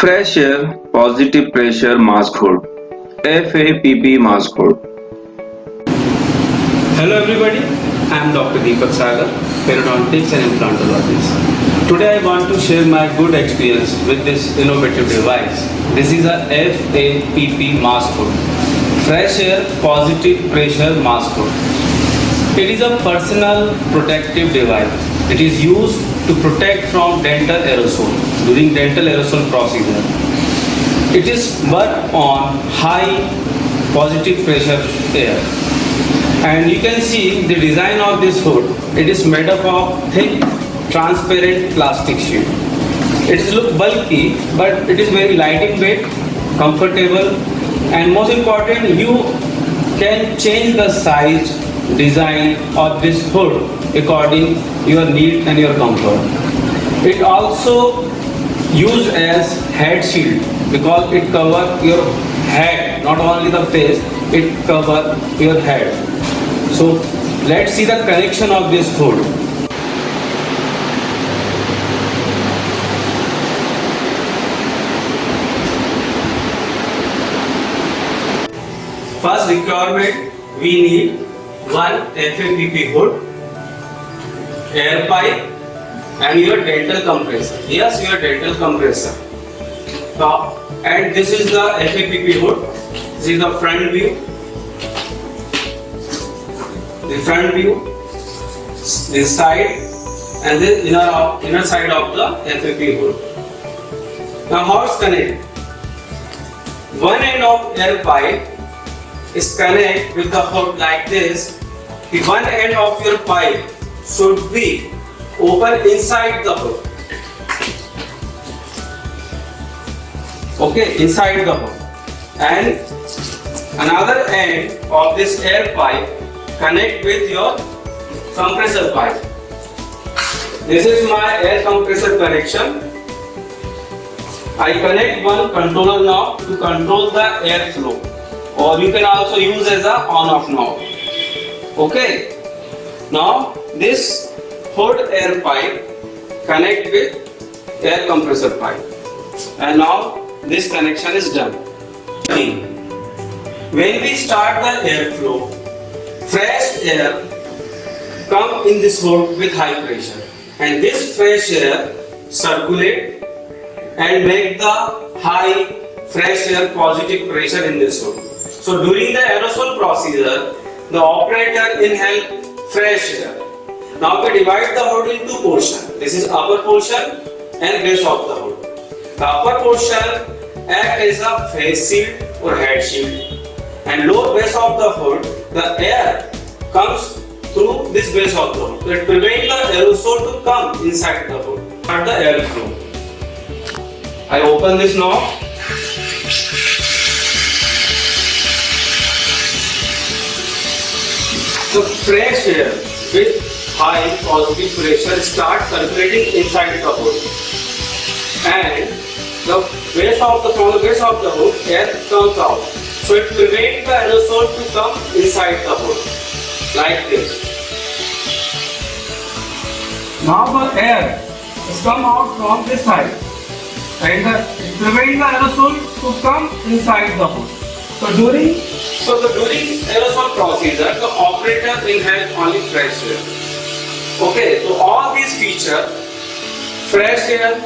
Fresh air positive pressure mask hood FAPP mask hood. Hello everybody, I am Dr. Deepak Sagar, periodontics and implantologist. Today I want to share my good experience with this innovative device. This is a FAPP mask hood, fresh air positive pressure mask hood. It is a personal protective device. It is used to protect from dental aerosol during dental aerosol procedure. It is work on high positive pressure air. And you can see the design of this hood. It is made up of thick transparent plastic sheet. It looks bulky, but it is very light in weight, comfortable, and most important, you can change the size, design of this hood according your need and your comfort. It also used as head shield because it covers your head, not only the face, it covers your head. So let's see the connection of this hood. First requirement, we need one FAPP hood, air pipe, and your dental compressor. Yes, your dental compressor. Now, and this is the FAPP hood. This is the front view. The front view, this side, and the inner side of the FAPP hood. Now, how it's connected? One end of air pipe is connected with the hood like this. The one end of your pipe should be open inside the hood. Okay, inside the hood. And another end of this air pipe connect with your compressor pipe. This is my air compressor connection. I connect one controller knob to control the air flow, or you can also use as a on-off knob. Okay. Now this hood air pipe connect with air compressor pipe, and now this connection is done. When we start the airflow, fresh air come in this hood with high pressure, and this fresh air circulate and make the high fresh air positive pressure in this hood. So during the aerosol procedure, the operator inhale fresh air. Now we divide the hood in two portions. This is upper portion and base of the hood. The upper portion act as a face shield or head shield, and lower base of the hood, the air comes through this base of the hood. So it prevents the aerosol to come inside the hood. Start the airflow. I open this knob. So fresh air with high positive pressure starts circulating inside the hood, and the base of from the base of the hood, air comes out. So it prevents the aerosol to come inside the hood, like this. Now the air has come out from this side, and it prevents the aerosol to come inside the hood. So during aerosol procedure, the operator inhales only fresh air. Okay, so all these features, fresh air,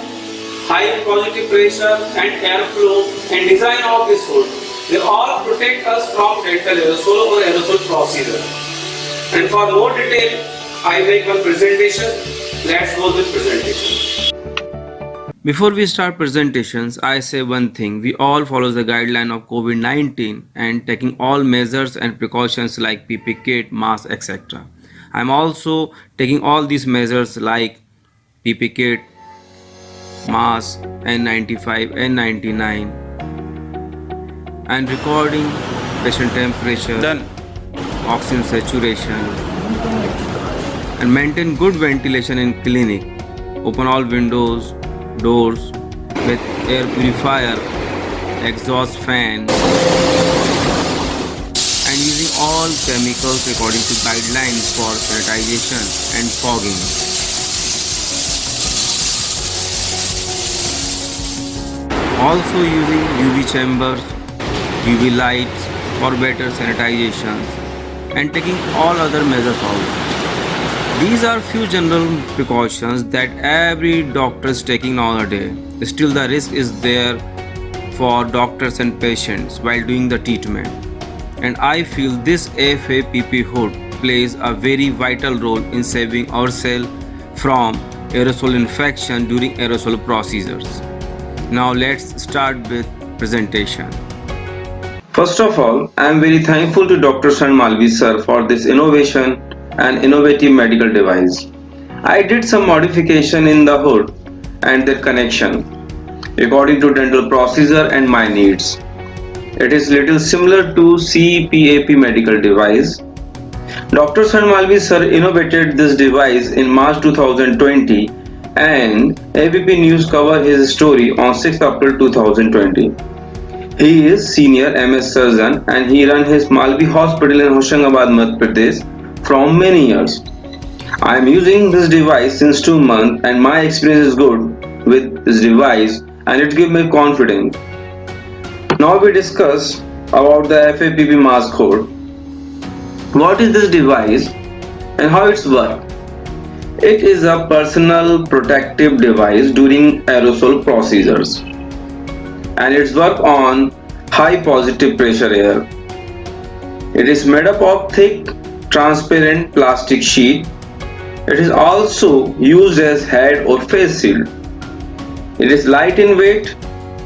high positive pressure and airflow and design of this hood, they all protect us from dental aerosol or aerosol procedure. And for more detail, I make one presentation. Let's go with presentation. Before we start presentations, I say one thing. We all follow the guideline of COVID-19 and taking all measures and precautions like PP kit, mask, etc. I'm also taking all these measures like PP kit, mask, N95, N99, and recording patient temperature, Done. oxygen saturation, and maintain good ventilation in clinic. Open all windows, doors with air purifier, exhaust fan, and using all chemicals according to guidelines for sanitization and fogging. Also using UV chambers, UV lights for better sanitization and taking all other measures also. These are few general precautions that every doctor is taking nowadays. Still the risk is there for doctors and patients while doing the treatment. And I feel this FAPP hood plays a very vital role in saving ourselves from aerosol infection during aerosol procedures. Now let's start with presentation. First of all, I am very thankful to Dr. Shan Malvi sir for this innovation and innovative medical device. I did some modification in the hood and their connection according to dental procedure and my needs. It is little similar to CPAP medical device. Dr. Shan Malvi sir innovated this device in March 2020 and ABP News covered his story on 6th April 2020. He is senior MS surgeon and he ran his Malvi hospital in Hoshangabad, Madhya Pradesh from many years. I am using this device since 2 months and my experience is good with this device and it gives me confidence. Now we discuss about the FAPP mask hood. What is this device and how it's work? It is a personal protective device during aerosol procedures and its work on high positive pressure air. It is made up of thick transparent plastic sheet. It is also used as head or face shield. It is light in weight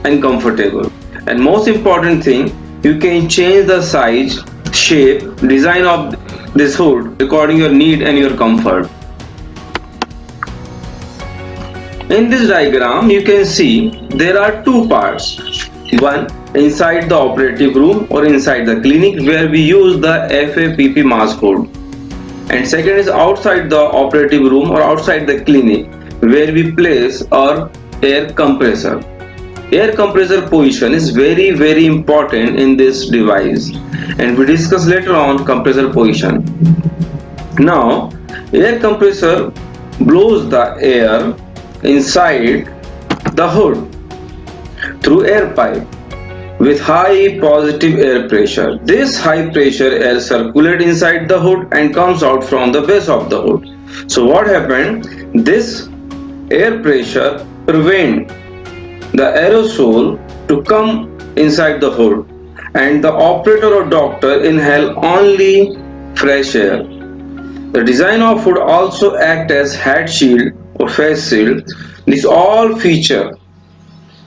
and comfortable. And most important thing, you can change the size, shape, design of this hood according to your need and your comfort. In this diagram, you can see there are two parts. One inside the operative room or inside the clinic where we use the FAPP mask hood. And second is outside the operative room or outside the clinic where we place our air compressor. Air compressor position is very important in this device and we discuss later on compressor position. Now air compressor blows the air inside the hood through air pipe with high positive air pressure. This high pressure air circulates inside the hood and comes out from the base of the hood. So what happened? This air pressure prevent the aerosol to come inside the hood and the operator or doctor inhale only fresh air. The design of hood also act as head shield or face shield. These all feature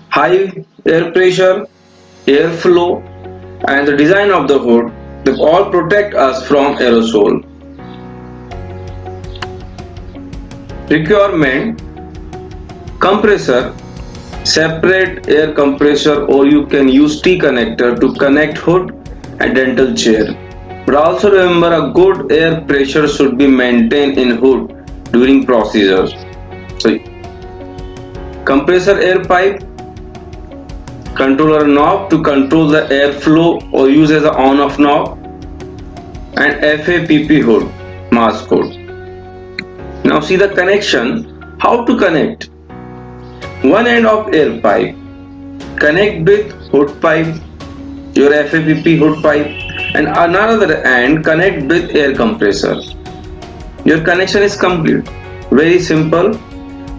high air pressure, airflow and the design of the hood, they all protect us from aerosol. Requirement: compressor, separate air compressor or you can use T-connector to connect hood and dental chair. But also remember a good air pressure should be maintained in hood during procedures. So compressor air pipe, controller knob to control the airflow or use as an on-off knob, and FAPP hood, mask hood. Now see the connection, how to connect. One end of air pipe, connect with hood pipe, your FAPP hood pipe, and another end connect with air compressor. Your connection is complete, very simple.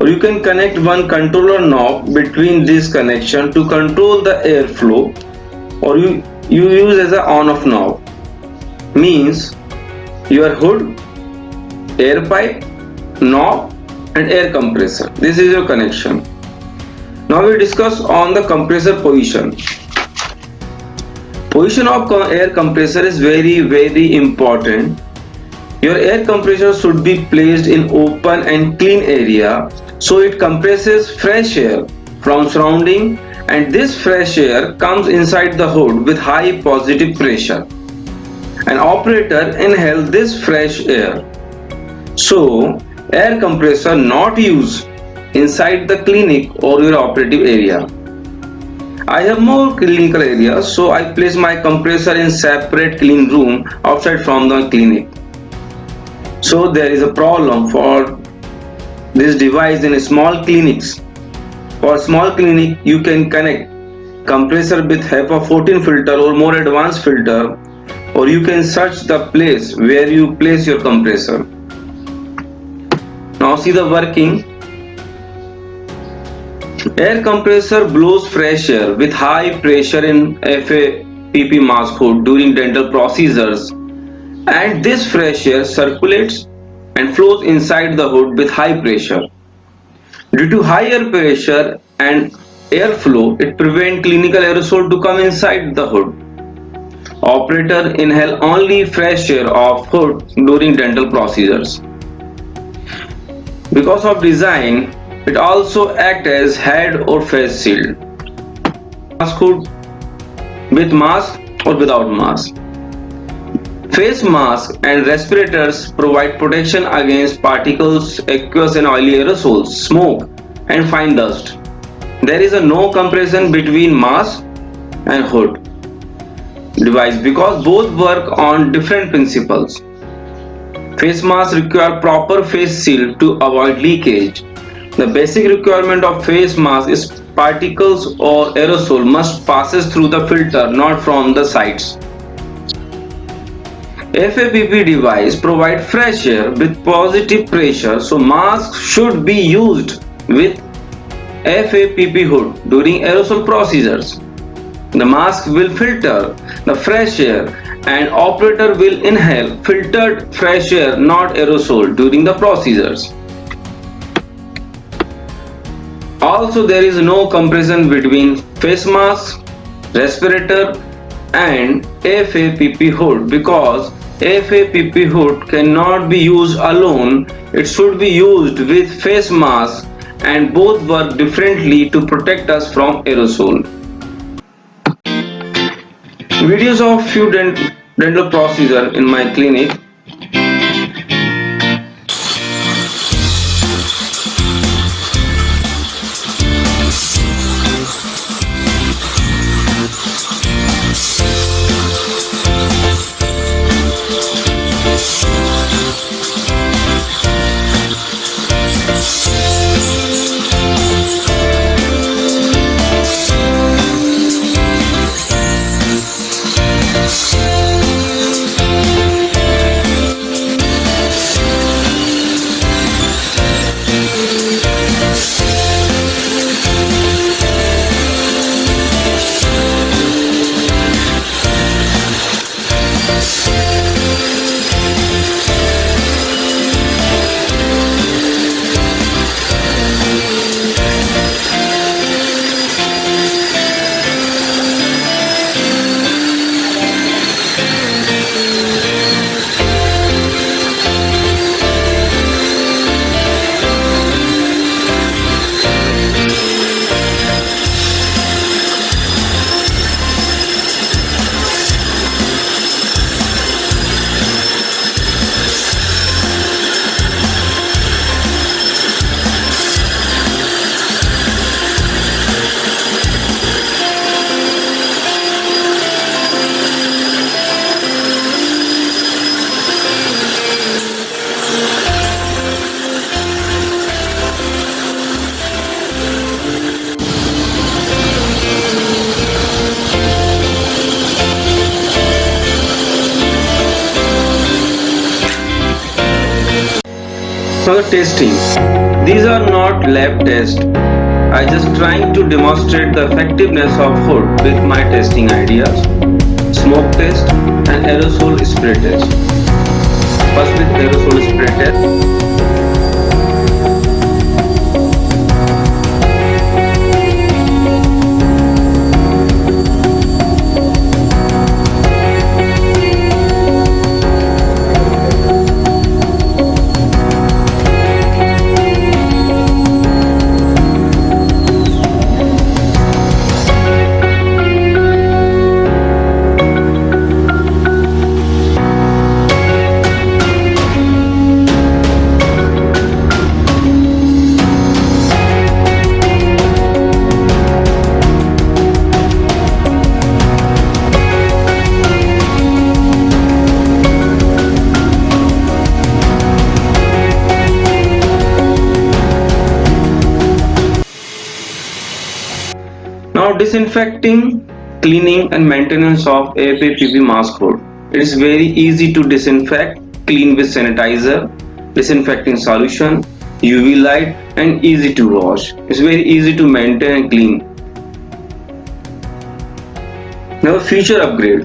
Or you can connect one controller knob between this connection to control the airflow or you use as an on-off knob. Means your hood, air pipe, knob and air compressor. This is your connection. Now we discuss on the compressor position. Position of air compressor is very important. Your air compressor should be placed in open and clean area so it compresses fresh air from surrounding and this fresh air comes inside the hood with high positive pressure. An operator inhales this fresh air. So air compressor not used inside the clinic or your operative area. I have more clinical areas, so I place my compressor in separate clean room outside from the clinic. So there is a problem for this device in small clinics. For small clinic you can connect compressor with HEPA 14 filter or more advanced filter, or you can search the place where you place your compressor. Now see the working. Air compressor blows fresh air with high pressure in FAPP mask hood during dental procedures, and this fresh air circulates and flows inside the hood with high pressure. Due to higher pressure and airflow, it prevents clinical aerosol to come inside the hood. Operator inhale only fresh air of hood during dental procedures. Because of design, it also acts as head or face shield. Mask hood with mask or without mask. Face masks and respirators provide protection against particles, aqueous and oily aerosols, smoke, and fine dust. There is no comparison between mask and hood device because both work on different principles. Face masks require proper face shield to avoid leakage. The basic requirement of face mask is particles or aerosol must passes through the filter, not from the sides. FAPP device provide fresh air with positive pressure, so masks should be used with FAPP hood during aerosol procedures. The mask will filter the fresh air and operator will inhale filtered fresh air, not aerosol, during the procedures. Also, there is no comparison between face mask, respirator and FAPP hood because FAPP hood cannot be used alone. It should be used with face mask and both work differently to protect us from aerosol. Videos of few dental procedure in my clinic. Now the testing. These are not lab tests. I just trying to demonstrate the effectiveness of hood with my testing ideas. Smoke test and aerosol spray test. First with aerosol spray test. Now disinfecting, cleaning and maintenance of AFFP mask hood. It is very easy to disinfect, clean with sanitizer, disinfecting solution, UV light and easy to wash. It's very easy to maintain and clean. Now future upgrade.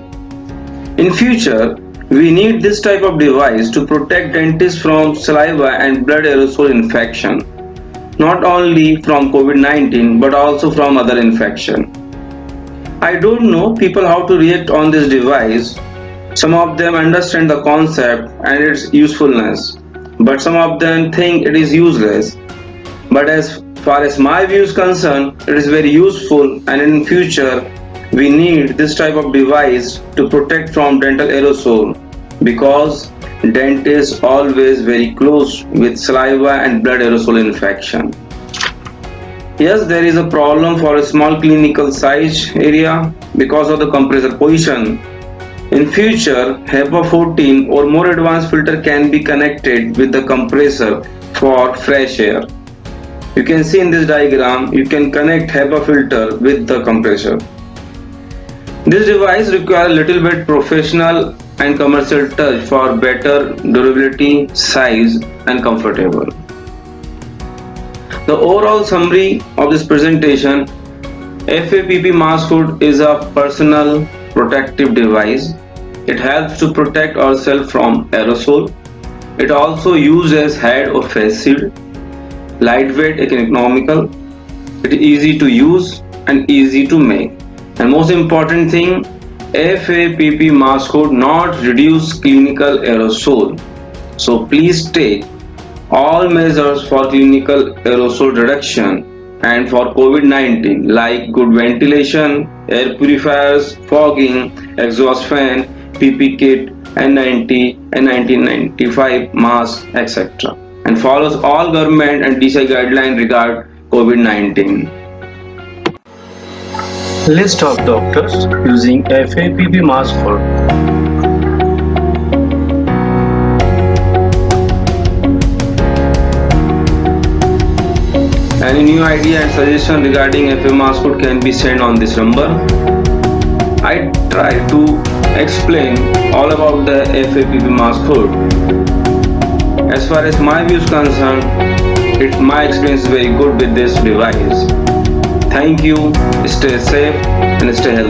In future, we need this type of device to protect dentists from saliva and blood aerosol infection. Not only from COVID-19 but also from other infection. I don't know people how to react on this device. Some of them understand the concept and its usefulness, but some of them think it is useless. But as far as my view is concerned, it is very useful, and in future we need this type of device to protect from dental aerosol because dent is always very close with saliva and blood aerosol infection. Yes, there is a problem for a small clinical size area because of the compressor position. In future, HEPA 14 or more advanced filter can be connected with the compressor for fresh air. You can see in this diagram, you can connect HEPA filter with the compressor. This device requires a little bit professional and commercial touch for better durability, size and comfortable. The overall summary of this presentation, FAPP mask hood is a personal protective device. It helps to protect ourselves from aerosol. It also uses head or face shield. Lightweight and economical. It is easy to use and easy to make. And most important thing, FAPP mask hood not reduce clinical aerosol. So please take all measures for clinical aerosol reduction and for COVID-19 like good ventilation, air purifiers, fogging, exhaust fan, PP kit, N90, N95 mask, etc. And follows all government and DCI guidelines regarding COVID-19. List of doctors using FAPP mask hood. Any new idea and suggestion regarding FA mask hood can be sent on this number. I try to explain all about the FAPP mask hood. As far as my view is concerned, my experience is very good with this device. Thank you, stay safe and stay healthy.